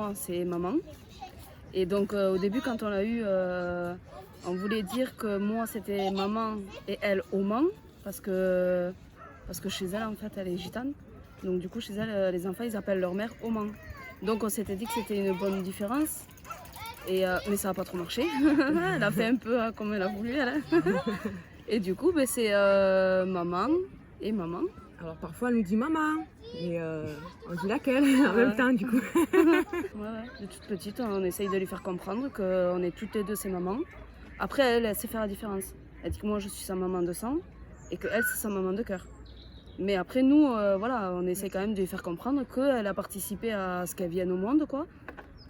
moi, c'est maman. Et donc au début, quand on l'a eu, on voulait dire que moi, c'était maman et elle, Oman, parce que chez elle, en fait, elle est gitane. Donc du coup, chez elle, les enfants, ils appellent leur mère Oman. Donc on s'était dit que c'était une bonne différence. Mais ça n'a pas trop marché. Elle a fait un peu comme elle a voulu. Elle. Et du coup, c'est maman et maman. Alors parfois elle nous dit maman, et on dit laquelle en même temps du coup. Ouais. De toute petite, on essaye de lui faire comprendre qu'on est toutes les deux ses mamans. Après, elle sait faire la différence. Elle dit que moi je suis sa maman de sang et qu'elle c'est sa maman de cœur. Mais après nous, voilà, on essaie quand même de lui faire comprendre qu'elle a participé à ce qu'elle vienne au monde, quoi.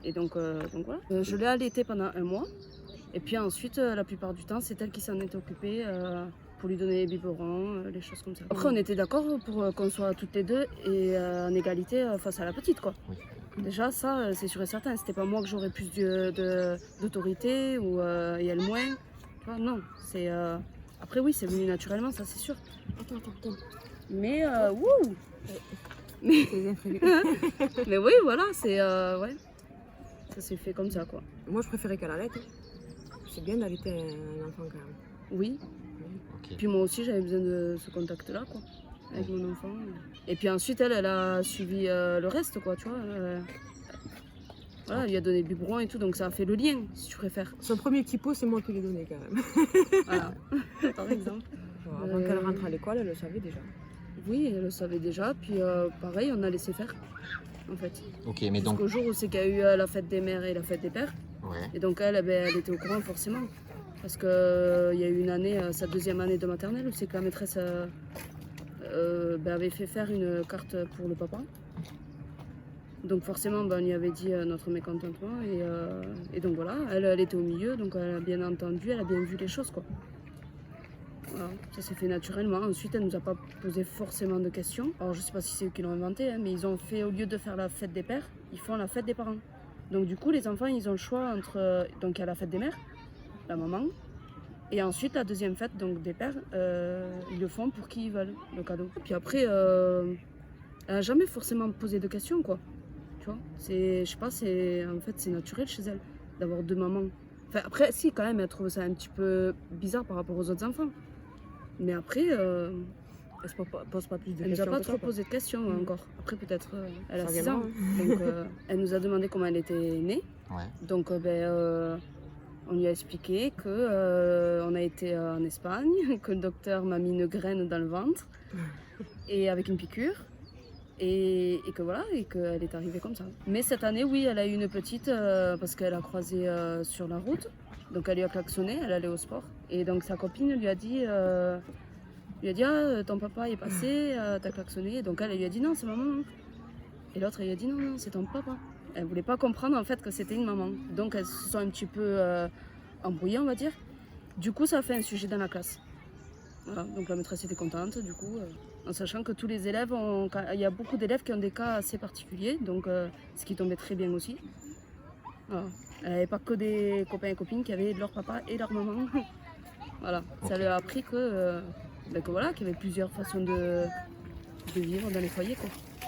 Et donc voilà. Je l'ai allaitée pendant 1 mois. Et puis ensuite, la plupart du temps, c'est elle qui s'en est occupée pour lui donner les biberons, les choses comme ça. Après, on était d'accord pour qu'on soit toutes les deux et en égalité face à la petite, quoi. Oui. Déjà, ça, c'est sûr et certain. C'était pas moi que j'aurais plus d'autorité ou et elle moins. Tu vois, non. Après, oui, c'est venu naturellement, ça, c'est sûr. Attends. Mais, wouh mais... mais oui, voilà, ouais. Ça s'est fait comme ça, quoi. Moi je préférais qu'elle allaite. C'est bien d'allaiter un enfant quand même. Oui. Ok. Puis moi aussi, j'avais besoin de ce contact-là, quoi, avec mon enfant. Et puis ensuite, elle a suivi le reste, quoi, tu vois. Voilà, elle lui a donné le biberon et tout, donc ça a fait le lien, si tu préfères. Son premier petit pot, c'est moi qui l'ai donné quand même. Voilà, par exemple. Avant qu'elle rentre à l'école, elle le savait déjà. Oui, elle le savait déjà, puis pareil, on a laissé faire, en fait. Ok, mais donc. Jusqu'au jour où c'est qu'il y a eu la fête des mères et la fête des pères. Ouais. Et donc elle était au courant forcément. Parce qu'il y a eu une année, sa 2e année de maternelle, où c'est que la maîtresse avait fait faire une carte pour le papa. Donc forcément, on lui avait dit notre mécontentement. Et donc voilà, elle était au milieu, donc elle a bien entendu, elle a bien vu les choses, quoi. Voilà, ça s'est fait naturellement. Ensuite, elle nous a pas posé forcément de questions. Alors je sais pas si c'est eux qui l'ont inventé, mais ils ont fait, au lieu de faire la fête des pères, ils font la fête des parents. Donc du coup, les enfants, ils ont le choix entre... donc il y a la fête des mères, la maman, et ensuite la 2e fête, donc des pères, ils le font pour qui ils veulent, le cadeau. Puis après, elle n'a jamais forcément posé de questions, quoi. Tu vois, je sais pas, en fait, c'est naturel chez elle d'avoir 2 mamans. Enfin, après, si, quand même, elle trouve ça un petit peu bizarre par rapport aux autres enfants. Mais après... Elle se pose pas plus de elle nous questions. a pas que trop ça, quoi. posé de questions encore. Après, peut-être, elle a Ça 6 viendra, ans. Donc, elle nous a demandé comment elle était née. Ouais. Donc, on lui a expliqué que on a été en Espagne, que le docteur m'a mis une graine dans le ventre, et avec une piqûre. Et que voilà, et qu'elle est arrivée comme ça. Mais cette année, oui, elle a eu une petite, parce qu'elle a croisé sur la route. Donc, elle lui a klaxonné, elle allait au sport. Et donc, sa copine lui a dit... ah, ton papa est passé, t'as klaxonné. Donc elle lui a dit non, c'est maman. Et l'autre, elle lui a dit non, c'est ton papa. Elle voulait pas comprendre en fait que c'était une maman. Donc elles se sont un petit peu embrouillées, on va dire. Du coup, ça a fait un sujet dans la classe. Voilà, donc la maîtresse était contente, du coup, en sachant que tous les élèves il y a beaucoup d'élèves qui ont des cas assez particuliers, donc ce qui tombait très bien aussi. Voilà. Elle n'avait pas que des copains et copines qui avaient leur papa et leur maman. Voilà, ça lui a appris que voilà, qu'il y avait plusieurs façons de vivre dans les foyers, quoi.